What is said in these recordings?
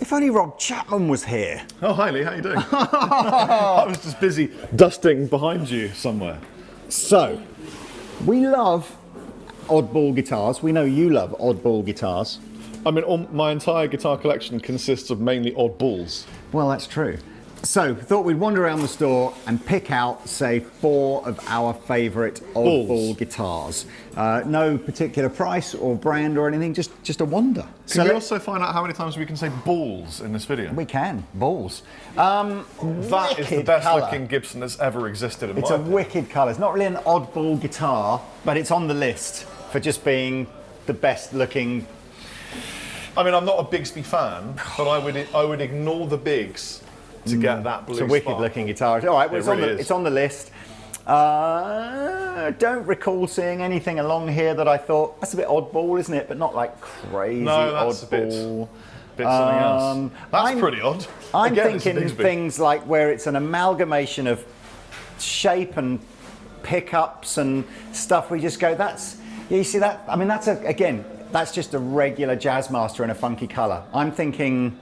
If only Rob Chapman was here. Oh, hi Lee, how you doing? I was just busy dusting behind you somewhere. So, we love oddball guitars. We know you love oddball guitars. I mean, my entire guitar collection consists of mainly oddballs. Well, that's true. So, thought we'd wander around the store and pick out, say, 4 of our favourite oddball guitars. No particular price or brand or anything, just a wander. Can we also find out how many times we can say balls in this video? We can, balls. That is the best looking Gibson that's ever existed in my opinion. It's a wicked colour. It's not really an oddball guitar, but it's on the list for just being the best looking. I mean, I'm not a Bigsby fan, but I would ignore the bigs to get that blue. It's a wicked looking guitar. All right, well, it's on the list. Don't recall seeing anything along here that I thought, that's a bit oddball, isn't it? But not like crazy that's oddball. A bit something else. That's pretty odd. I'm thinking things like where it's an amalgamation of shape and pickups and stuff. We just go, you see that? I mean, that's just a regular Jazzmaster in a funky colour. I'm thinking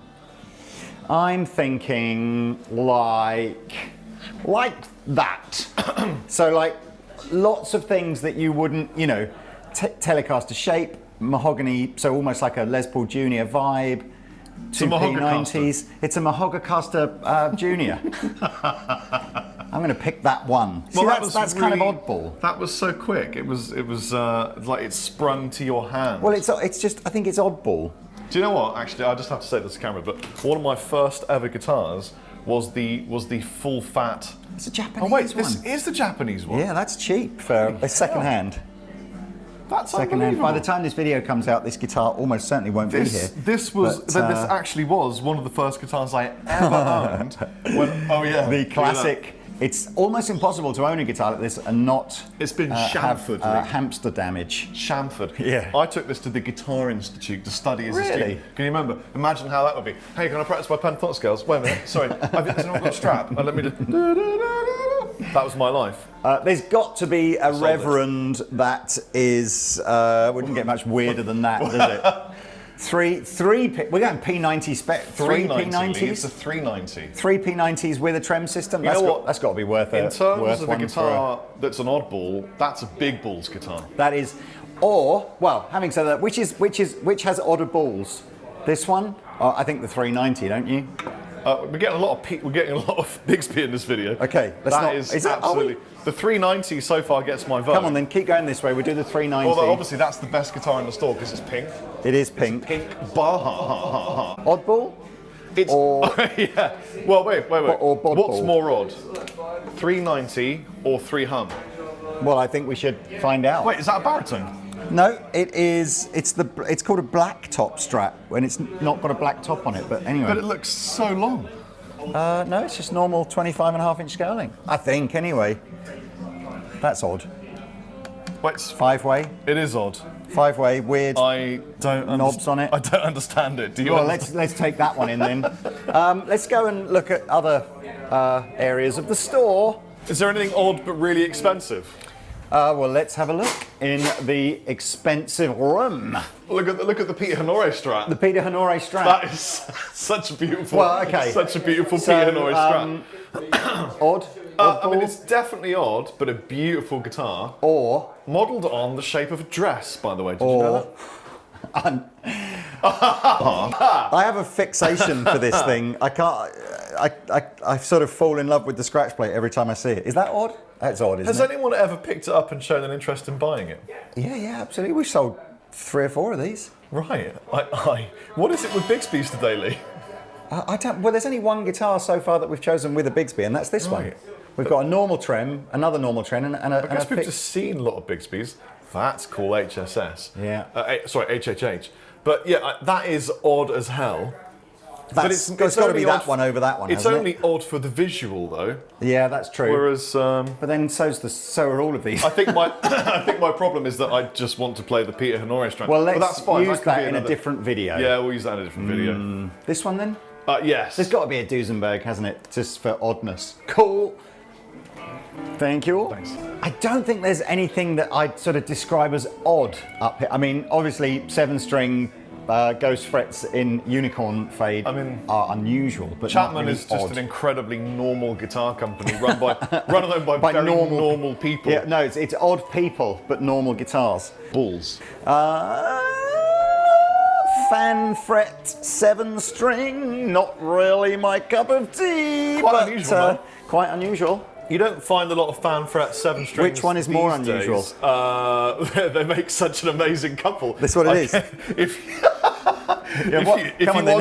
like that. So like lots of things that you wouldn't, Telecaster shape, mahogany, so almost like a Les Paul Junior vibe. 2P90s. It's a Mahoganycaster Junior. I'm going to pick that one. See, that's kind of oddball. That was so quick. It was like it sprung to your hand. Well, it's just, I think it's oddball. Do you know what? Actually, I just have to say this to camera, but one of my first ever guitars was the full fat. It's a Japanese one. Oh wait, this is the Japanese one. Yeah, that's cheap for a second hand. That's second hand. By the time this video comes out, this guitar almost certainly won't be here. This actually was one of the first guitars I ever owned. The classic. It's almost impossible to own a guitar like this and not it's been chamfered, have hamster damage. Chamfered. Yeah. I took this to the Guitar Institute to study as a Really? student. Can you remember? Imagine how that would be. Hey, can I practice my pentatonic scales? Wait a minute. Sorry, I've not got a strap. Let me just. That was my life. There's got to be a Reverend that is wouldn't get much weirder than that, does it? We're going P90 spec. 3 P90s. It's a 390. 3 P90s with a trem system. That's got to be worth it. In terms of a guitar that's an oddball, that's a big balls guitar. That is, or well, having said that, which has odder balls? This one? I think the 390, don't you? We're getting a lot of Bigsby in this video. Okay, absolutely. The 390 so far gets my vote. Come on then, keep going this way. We do the 390. Although obviously that's the best guitar in the store because it's pink. It is pink. It's pink bar. Oddball? It's yeah. Well, wait. Or what's more odd? 390 or 3 hum? Well, I think we should find out. Wait, is that a baritone? No, it is. It's called a Blacktop Strat when it's not got a black top on it. But anyway. But it looks so long. No, it's just normal 25.5-inch scaling. I think anyway. That's odd. Wait, 5-way. It is odd. 5-way, weird. I don't knobs on it. I don't understand it. Do you? Well, let's take that one in then. Let's go and look at other areas of the store. Is there anything odd but really expensive? Well, let's have a look in the expensive room. Look at the Peter Honore Strat. The Peter Honore Strat. That is such a beautiful. Well, okay. Such a beautiful Peter Honore Strat. Odd. I mean, it's definitely odd, but a beautiful guitar. Or modelled on the shape of a dress, by the way. Did you know that? I have a fixation for this thing. I can't. I sort of fall in love with the scratch plate every time I see it. Is that odd? That's odd, isn't it? Has anyone ever picked it up and shown an interest in buying it? Yeah, absolutely. We've sold 3 or 4 of these. Right. What is it with Bigsby's today, Lee? Well, there's only one guitar so far that we've chosen with a Bigsby, and that's this one. We've got a normal trem, another normal trem, and a. I guess we've just seen a lot of Bigsby's. That's cool, HSS. Yeah. Sorry, HHH. But yeah, that is odd as hell. But it's got to be that one over that one. It's only odd for the visual, though. Yeah, that's true. Whereas, but then so are all of these. I think my problem is that I just want to play the Peter Honore Strat. Well, let's that's fine. use that in a different video. Yeah, we'll use that in a different video. This one then? Yes. There's got to be a Duesenberg, hasn't it? Just for oddness. Cool. Thank you. Thanks. I don't think there's anything that I'd sort of describe as odd up here. I mean, obviously 7-string ghost frets in unicorn fade are unusual, but Chapman not really is just odd. an incredibly normal guitar company run alone by very normal people. Yeah, no, it's odd people, but normal guitars. Balls. Fan fret 7-string, not really my cup of tea. Quite unusual, though. Quite unusual. You don't find a lot of fan fret 7 strings. Which one is more these unusual? Days. They make such an amazing couple. That's what it is.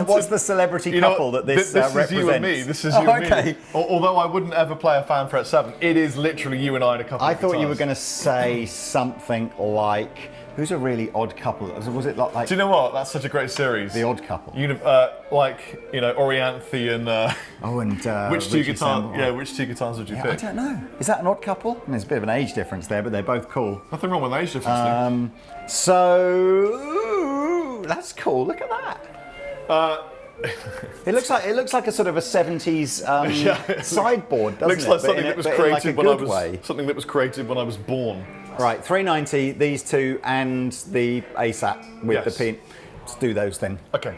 What's the celebrity couple that this represents? This is you and me. This is you and me. Although I wouldn't ever play a fan fret 7, it is literally you and I in a couple. I thought you were going to say something like, who's a really odd couple? Was it like? Do you know what? That's such a great series. The Odd Couple. Orianthe and. Which two guitars? Yeah, which two guitars would you pick? I don't know. Is that an odd couple? And there's a bit of an age difference there, but they're both cool. Nothing wrong with age difference. So that's cool. Look at that. It looks like a sort of a 70s sideboard, doesn't looks it? Like something that was created when I was born. Right, 390, these two, and the ASAP with the pin. Let's do those then. Okay.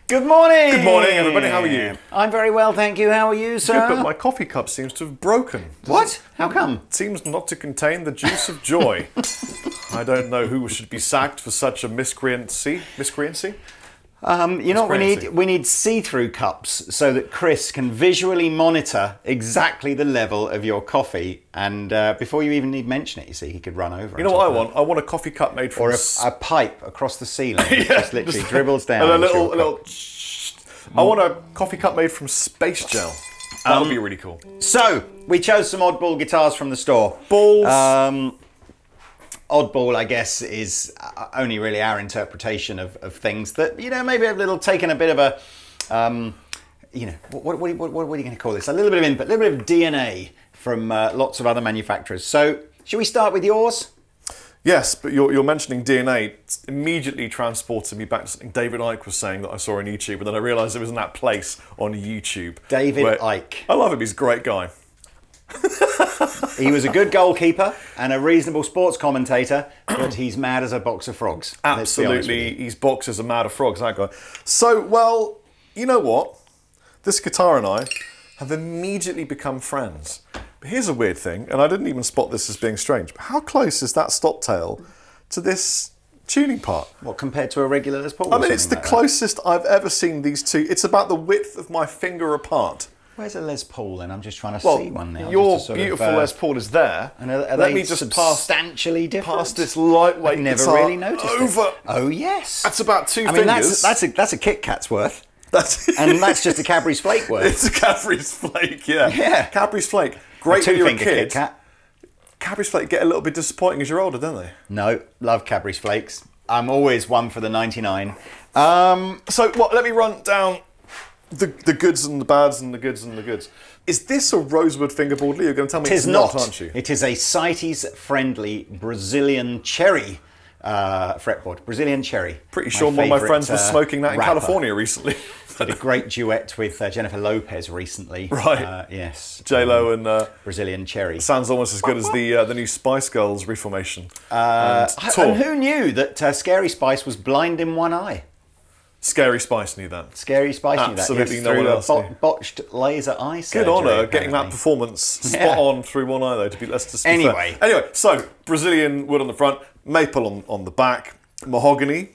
Good morning! Good morning, everybody. How are you? I'm very well, thank you. How are you, sir? Good, but my coffee cup seems to have broken. What? How come? It seems not to contain the juice of joy. I don't know who should be sacked for such a miscreancy. Miscreancy? You know what we need? We need see-through cups so that Chris can visually monitor exactly the level of your coffee, and before you even need mention it, you see, he could run over. You know what I want? I want a coffee cup made from... Or a pipe across the ceiling. Yeah, just literally dribbles down. And a little... I want a coffee cup made from space gel. That would be really cool. So, we chose some oddball guitars from the store. Balls. Oddball, I guess, is only really our interpretation of things that, you know, maybe taken a bit of a, you know, what are you going to call this? A little bit of input, a little bit of DNA from lots of other manufacturers. So, should we start with yours? Yes, but you're mentioning DNA. It immediately transported me back to something David Icke was saying that I saw on YouTube, and then I realised it was in that place on YouTube. David Icke. I love him, he's a great guy. He was a good goalkeeper and a reasonable sports commentator, but he's mad as a box of frogs. Absolutely, he's boxed as a mad of frogs, that guy. So, well, you know what? This guitar and I have immediately become friends. But here's a weird thing, and I didn't even spot this as being strange, but how close is that stop tail to this tuning part? What, compared to a regular Les Paul? I mean, it's the closest I've ever seen these two. It's about the width of my finger apart. Where's a Les Paul then? I'm just trying to see one now. Your beautiful Les Paul is there. And are Let they me just substantially different? past this lightweight I've never guitar really noticed over. it. Oh yes. That's about two I mean, fingers. that's a Kit Kat's worth. That's And that's just a Cadbury's Flake worth. It's a Cadbury's Flake, yeah. Yeah. Cadbury's Flake. Great when a you're a two-finger kid. Kit Kat. Cadbury's Flake get a little bit disappointing as you're older, don't they? No, love Cadbury's Flakes. I'm always one for the 99. So let me run down the goods and the bads and the goods and the goods. Is this a rosewood fingerboard, Lee? You're going to tell me it's not, aren't you? It is a CITES-friendly Brazilian cherry fretboard. Brazilian cherry. Pretty sure one of my friends was smoking that in rapper. California recently. Did a great duet with Jennifer Lopez recently. Right. Yes. J-Lo and... Brazilian cherry. Sounds almost as good as the new Spice Girls reformation. And who knew that Scary Spice was blind in one eye? Scary Spice knew that. Scary Spice knew that. Absolutely Yes, no one through else a knew. botched laser eye surgery. Good honour getting apparently. that performance spot on through one eye, though, to be less to Anyway. Anyway, so Brazilian wood on the front, maple on the back, mahogany,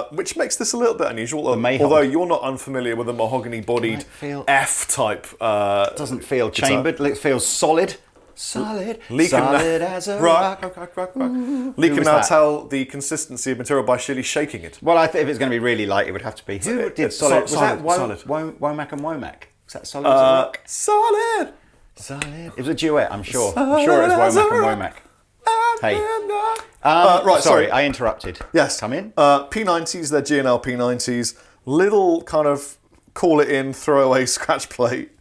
which makes this a little bit unusual. Although you're not unfamiliar with a mahogany-bodied F-type. Doesn't feel chambered. It feels solid. Solid. Lee can solid as a rock. Lee can was now that? tell the consistency of material by sheerly shaking it. Well, I think if it's going to be really light, it would have to be. Who did solid? Was that solid. Womack and Womack? Was that solid as a rock? Solid. Solid. It was a duet, I'm sure. I'm sure it was Womack and Womack. Hey. Right, sorry, I interrupted. Yes. Come in. P90s, they're G&L P90s. Little kind of call it in, throwaway scratch plate.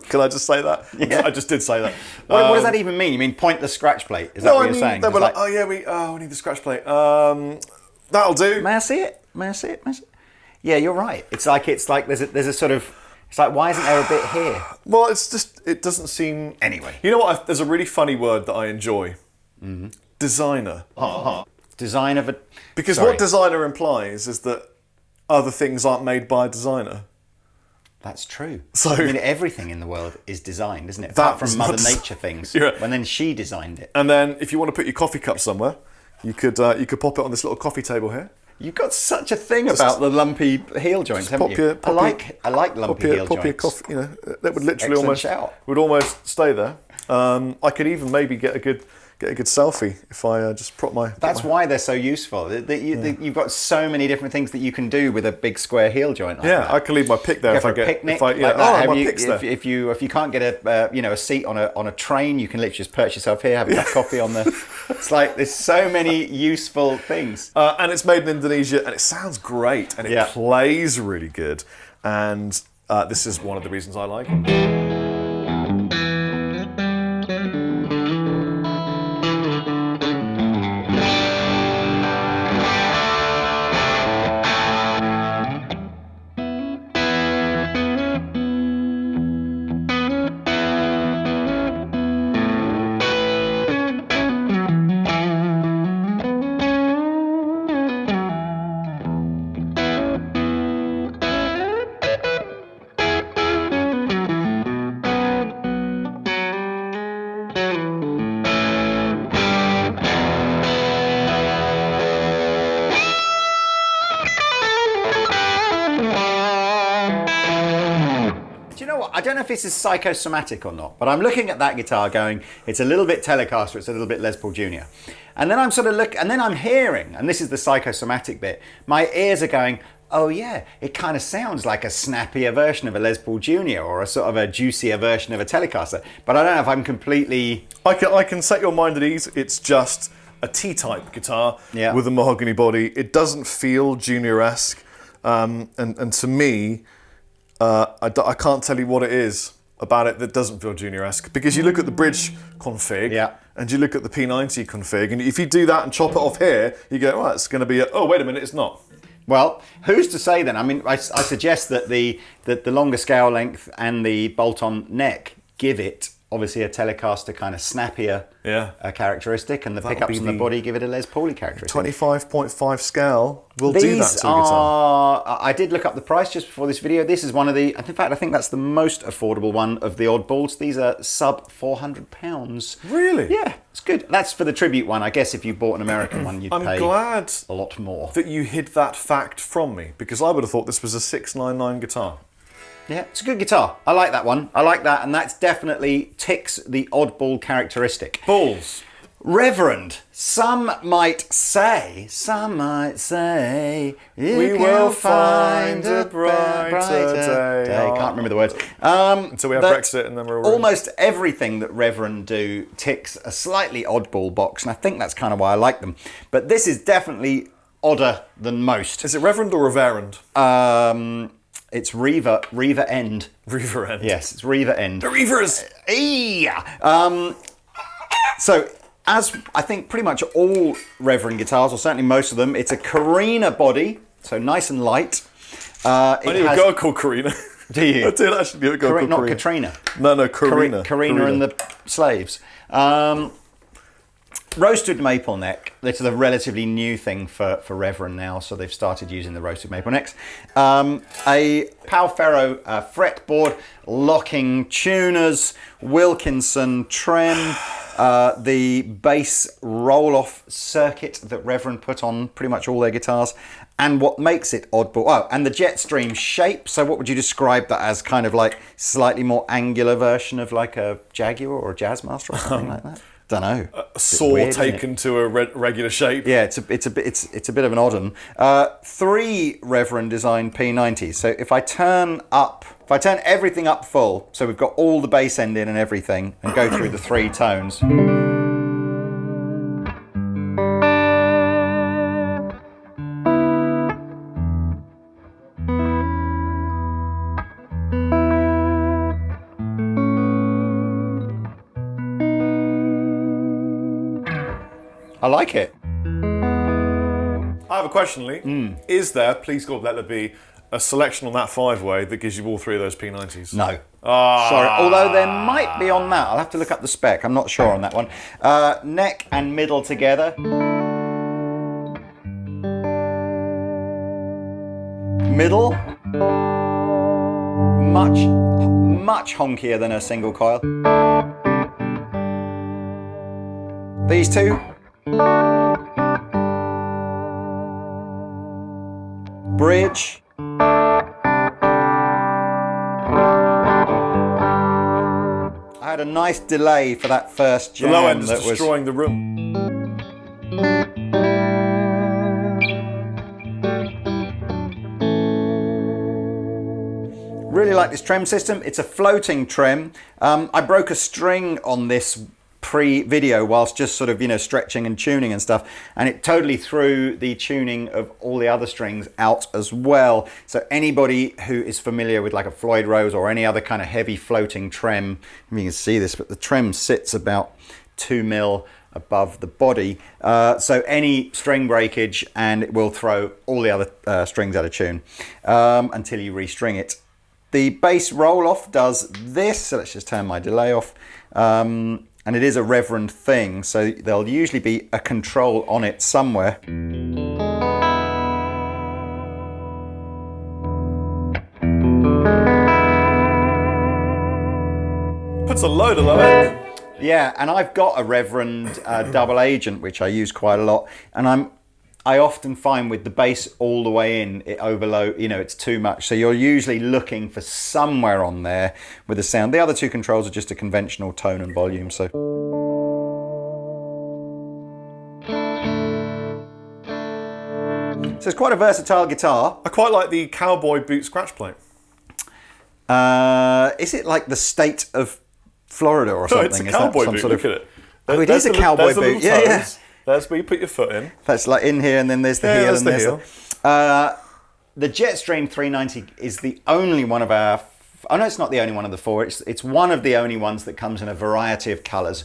Can I just say that? Yeah. I just did say that. What does that even mean? You mean pointless scratch plate? Is that what you're saying? They were It's like, we need the scratch plate. That'll do. May I see it? May I see it? Yeah, you're right. It's like there's a sort of. It's like, why isn't there a bit here? Well, it's just, it doesn't seem... Anyway. You know what? There's a really funny word that I enjoy. Mm-hmm. Designer. Design of a... Because what designer implies is that other things aren't made by a designer. That's true. So, I mean, everything in the world is designed, isn't it? Apart from Mother Nature things. Yeah. When then she designed it. And then if you want to put your coffee cup somewhere, you could pop it on this little coffee table here. You've got such a thing about the lumpy heel joints, haven't you? I like lumpy heel joints. Pop your coffee, that would literally Excellent almost stay there. I could even maybe get a good selfie if I just prop my... That's why they're so useful. You've got so many different things that you can do with a big square heel joint like that. I can leave my pick there if I get... Picnic, my pick's there. If you can't get a seat on a train, you can literally just perch yourself here, have a cup of coffee on the... It's like there's so many useful things. And it's made in Indonesia, and it sounds great, and it plays really good. And this is one of the reasons I like it. I don't know if this is psychosomatic or not, but I'm looking at that guitar going, it's a little bit Telecaster, it's a little bit Les Paul Junior. And then I'm sort of and then I'm hearing, and this is the psychosomatic bit, my ears are going, oh yeah, it kind of sounds like a snappier version of a Les Paul Junior or a sort of a juicier version of a Telecaster. But I don't know if I'm completely... I can set your mind at ease. It's just a T-type guitar with a mahogany body. It doesn't feel Junior-esque. And to me... I can't tell you what it is about it that doesn't feel Junior-esque, because you look at the bridge config and you look at the P90 config, and if you do that and chop it off here, you go, oh, it's going to be oh, wait a minute, it's not. Well, who's to say then? I mean, I suggest that the longer scale length and the bolt-on neck give it obviously a Telecaster kind of snappier characteristic, and the pickups on the body give it a Les Paul characteristic. 25.5 scale will do that to a guitar. I did look up the price just before this video. This is one of the, in fact, I think that's the most affordable one of the oddballs. These are sub £400. Really? Yeah, it's good. That's for the tribute one. I guess if you bought an American one, you'd pay glad a lot more. That you hid that fact from me, because I would have thought this was a 699 guitar. Yeah, it's a good guitar. I like that one. I like that, and that's definitely ticks the oddball characteristic. Balls. Reverend, some might say, we will find a brighter day. Can't remember the words. Until we have Brexit, and then we're all almost everything that Reverend do ticks a slightly oddball box, and I think that's kind of why I like them. But this is definitely odder than most. Is it Reverend or Reverend? It's Reaver End. Reaver End. Yes, it's Reaver End. The Reavers! So, as I think pretty much all Reverend guitars, or certainly most of them, it's a Carina body, so nice and light. I knew a girl called Carina. Do you? I did actually knew a girl called Not Carina. Katrina. No, Carina. Carina and the Slaves. Roasted maple neck. This is a relatively new thing for Reverend now, so they've started using the roasted maple necks. A Palfero fretboard, locking tuners, Wilkinson trim, the bass roll-off circuit that Reverend put on pretty much all their guitars, and what makes it oddball. Oh, and the Jetstream shape. So what would you describe that as? Kind of like slightly more angular version of like a Jaguar or a Jazzmaster or something like that? Don't know. A saw weird, taken to a regular shape. Yeah, it's a bit of an odd one. 3 Reverend design P90s. So if I turn everything up full, so we've got all the bass end in and everything, and go through the 3 tones. I like it. I have a question, Lee. Is there, please God, let there be, a selection on that 5-way that gives you all 3 of those P90s? No. Sorry. Although there might be on that. I'll have to look up the spec. I'm not sure on that one. Neck and middle together. Middle. Much honkier than a single coil. These two. Bridge. I had a nice delay for that first jam. The low end is destroying the room. Really like this trem system. It's a floating trem. I broke a string on this pre-video whilst just sort of, you know, stretching and tuning and stuff, and it totally threw the tuning of all the other strings out as well. So anybody who is familiar with like a Floyd Rose or any other kind of heavy floating trem, I mean, you can see this, but the trem sits about 2 mil above the body, so any string breakage and it will throw all the other strings out of tune until you restring it. The bass roll-off does this, so let's just turn my delay off. And it is a Reverend thing, so there'll usually be a control on it somewhere. Puts a load of low end. Yeah, and I've got a Reverend double agent, which I use quite a lot, and I often find with the bass all the way in, it overload, you know, it's too much. So you're usually looking for somewhere on there with the sound. The other 2 controls are just a conventional tone and volume, so. So it's quite a versatile guitar. I quite like the cowboy boot scratch plate. Is it like the state of Florida or something? No, it's a cowboy boot, look at it. Oh, it is a cowboy boot, yeah. There's where you put your foot in. That's like in here, and then there's the heel. There's the heel. The Jetstream 390 is the only one of our... Oh, no, it's not the only one of the 4. It's one of the only ones that comes in a variety of colours.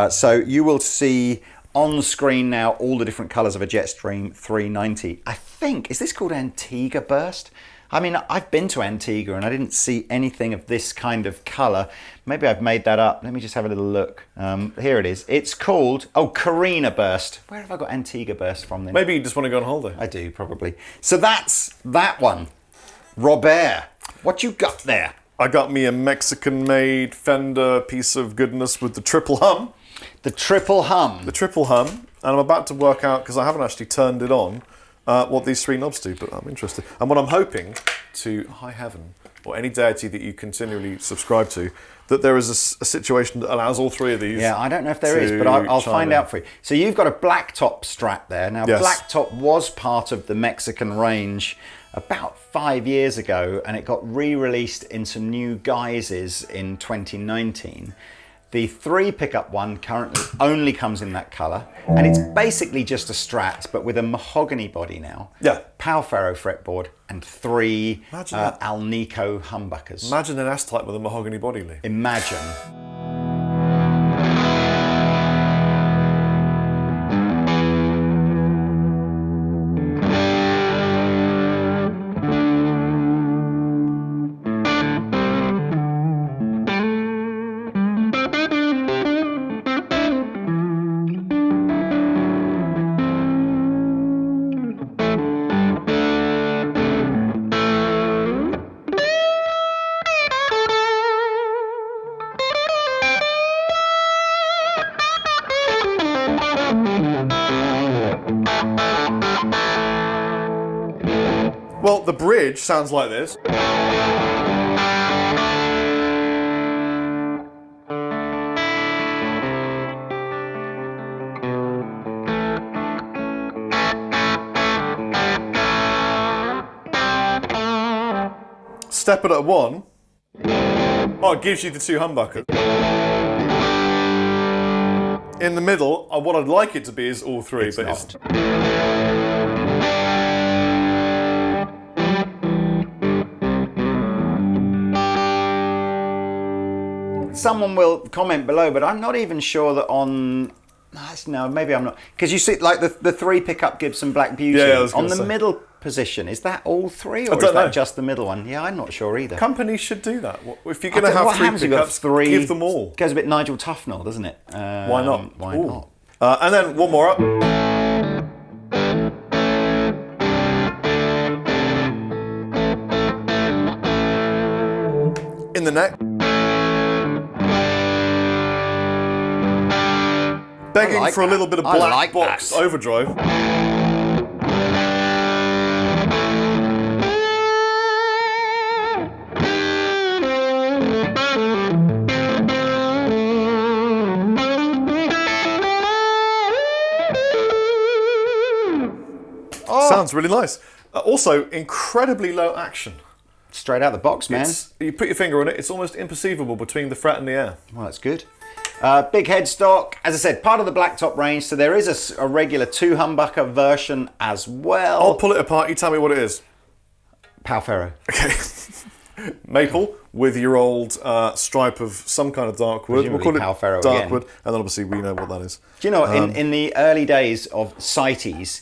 So you will see on screen now all the different colours of a Jetstream 390. I think, is this called Antigua Burst? I mean, I've been to Antigua and I didn't see anything of this kind of colour. Maybe I've made that up. Let me just have a little look. Here it is. It's called, Carina Burst. Where have I got Antigua Burst from then? Maybe you just want to go on holiday. I do, probably. So that's that one. Robert, what you got there? I got me a Mexican-made Fender piece of goodness with the triple hum. The triple hum. The triple hum. And I'm about to work out, because I haven't actually turned it on, what these 3 knobs do, but I'm interested. And what I'm hoping to high heaven, or any deity that you continually subscribe to, that there is a situation that allows all 3 of these. Yeah, I don't know if there is, but I'll find out for you. So you've got a Blacktop Strat there. Now, yes. Blacktop was part of the Mexican range about 5 years ago, and it got re-released in some new guises in 2019. The 3 pickup one currently only comes in that colour, and it's basically just a Strat, but with a mahogany body now. Yeah. Pal Ferro fretboard and 3 Alnico humbuckers. Imagine an S-Type with a mahogany body, Lee. Imagine. Well, the bridge sounds like this. Step it at 1. Oh, it gives you the 2 humbuckers. In the middle, what I'd like it to be is all 3, but it's Someone will comment below, but I'm not even sure that on... No, maybe I'm not. Because you see, like the 3 pickup Gibson Black Beauty, on the middle position, is that all 3 or is that just the middle one? Yeah, I'm not sure either. Companies should do that. If you're going to have 3 pickups, give them all. Goes a bit Nigel Tufnell, doesn't it? Why not? Why not? And then one more up. In the neck. Begging for a little bit of black box overdrive. Sounds really nice. Also, incredibly low action. Straight out the box, man. You put your finger on it, it's almost imperceivable between the fret and the air. Well, that's good. Big headstock, as I said, part of the Blacktop range, so there is a regular 2 humbucker version as well. I'll pull it apart, you tell me what it is. Pal Ferro. Okay. Maple with your old stripe of some kind of dark wood. Presumably we'll call Pal it Ferro dark again. wood, and then obviously we know what that is. Do you know, in the early days of CITES,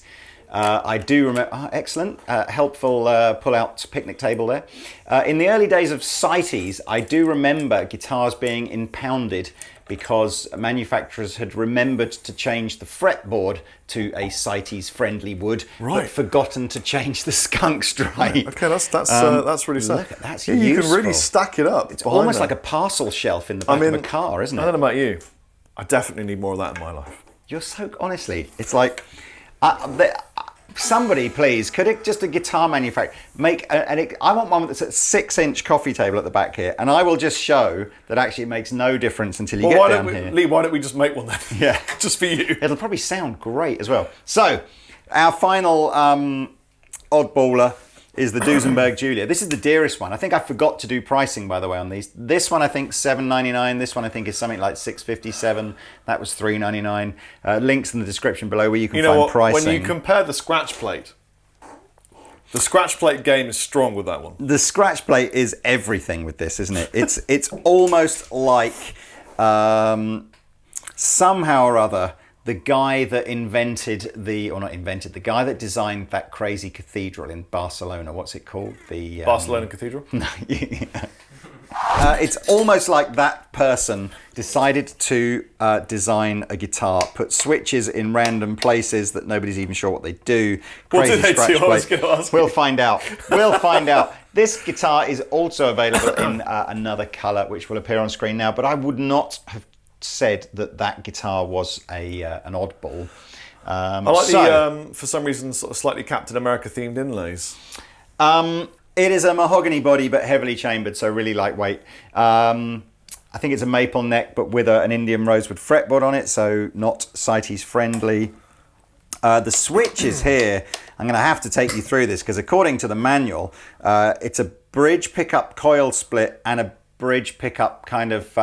I do remember, excellent, helpful pull-out picnic table there. In the early days of CITES, I do remember guitars being impounded because manufacturers had remembered to change the fretboard to a CITES-friendly wood, but forgotten to change the skunk stripe. Right. Okay, that's really sad. Look, that's you can really stack it up. It's almost like a parcel shelf in the back of a car, isn't it? I don't know about you. I definitely need more of that in my life. You're so, honestly, it's like... somebody, please, could it just a guitar manufacturer make I want one that's a 6-inch coffee table at the back here, and I will just show that actually it makes no difference until you get down here. Lee, why don't we just make one then? Yeah, just for you. It'll probably sound great as well. So, our final oddballer is the Duesenberg Julia. This is the dearest one. I think I forgot to do pricing, by the way, on these. This one I think $7.99. This one I think is something like $6.57. That was $3.99. Links in the description below where you can find pricing. When you compare the scratch plate, the scratch plate game is strong with that one. The scratch plate is everything with this, isn't it? It's almost like somehow or other the guy that the guy that designed that crazy cathedral in Barcelona. What's it called? The Barcelona Cathedral? No, it's almost like that person decided to design a guitar, put switches in random places that nobody's even sure what they do. What do they do? I was going to ask. We'll find out. We'll find out. This guitar is also available in another colour, which will appear on screen now, but I would not have said that guitar was an oddball. I like the, for some reason, sort of slightly Captain America themed inlays. It is a mahogany body, but heavily chambered, so really lightweight. I think it's a maple neck, but with an Indian rosewood fretboard on it, so not sighties friendly. The switches here, I'm going to have to take you through this, because according to the manual, it's a bridge pickup coil split and a bridge pickup kind of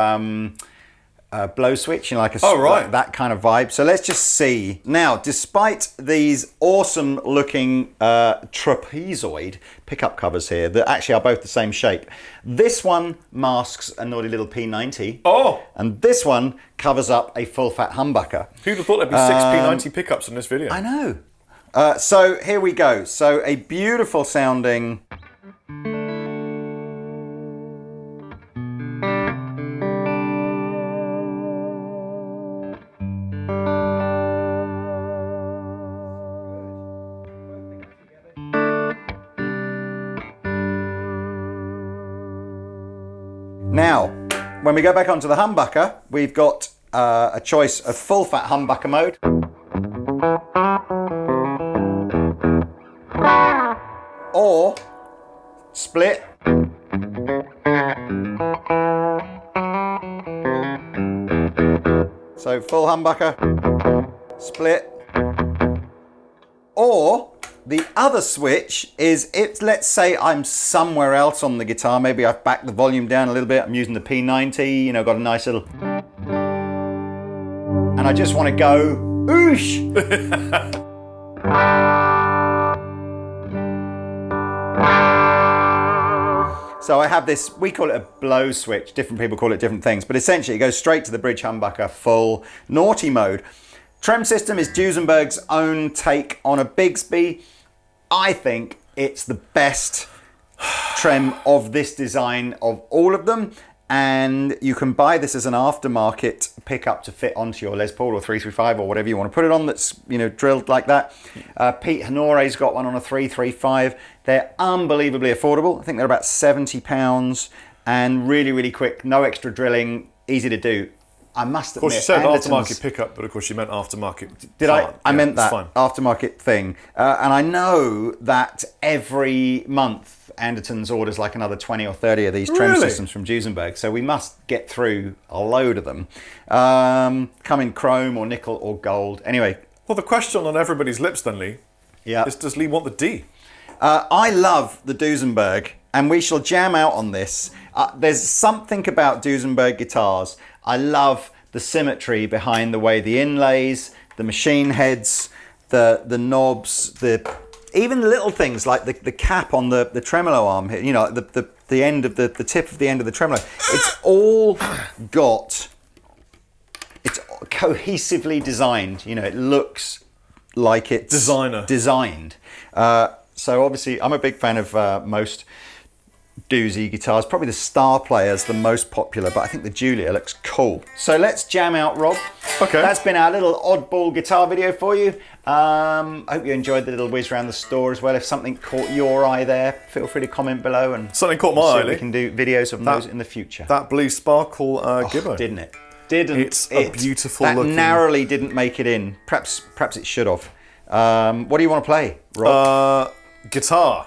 blow switch, like like that kind of vibe. So let's just see. Now, despite these awesome looking trapezoid pickup covers here that actually are both the same shape, this one masks a naughty little P90. Oh! And this one covers up a full fat humbucker. Who'd have thought there'd be 6 P90 pickups in this video? I know. So here we go. So a beautiful sounding... Now, when we go back onto the humbucker, we've got a choice of full fat humbucker mode, or split, so full humbucker, split, or the other switch is, if let's say I'm somewhere else on the guitar, maybe I've backed the volume down a little bit, I'm using the P90, got a nice little, and I just want to go, oosh! So I have this, we call it a blow switch, different people call it different things, but essentially it goes straight to the bridge humbucker, full naughty mode. Trem system is Duesenberg's own take on a Bigsby. I think it's the best trem of this design of all of them, and you can buy this as an aftermarket pickup to fit onto your Les Paul or 335 or whatever you want to put it on that's drilled like that. Pete Honore's got one on a 335. They're unbelievably affordable. I think they're about £70 and really, really quick, no extra drilling, easy to do. I must admit, of course, you said aftermarket pickup, but of course you meant aftermarket. Did I? I meant that aftermarket thing. And I know that every month Andertons orders like another 20 or 30 of these trem systems from Duesenberg. So we must get through a load of them. Come in chrome or nickel or gold. Anyway. Well, the question on everybody's lips then, Lee, is does Lee want the D? I love the Duesenberg, and we shall jam out on this. There's something about Duesenberg guitars. I love the symmetry behind the way the inlays, the machine heads, the knobs, even the little things like the cap on the tremolo arm here, the end of the tip of the end of the tremolo. It's all got, it's cohesively designed. It looks like it's designed. So obviously I'm a big fan of most Doozy guitars. Probably the Star Player's the most popular, but I think the Julia looks cool. So let's jam out, Rob. Okay. That's been our little oddball guitar video for you. I hope you enjoyed the little whiz around the store as well. If something caught your eye there, feel free to comment below, and something caught my eye. We can do videos of those in the future. That blue sparkle Gibbo. Didn't it? It's a beautiful that looking. Narrowly didn't make it in. Perhaps it should have. What do you want to play, Rob? Guitar.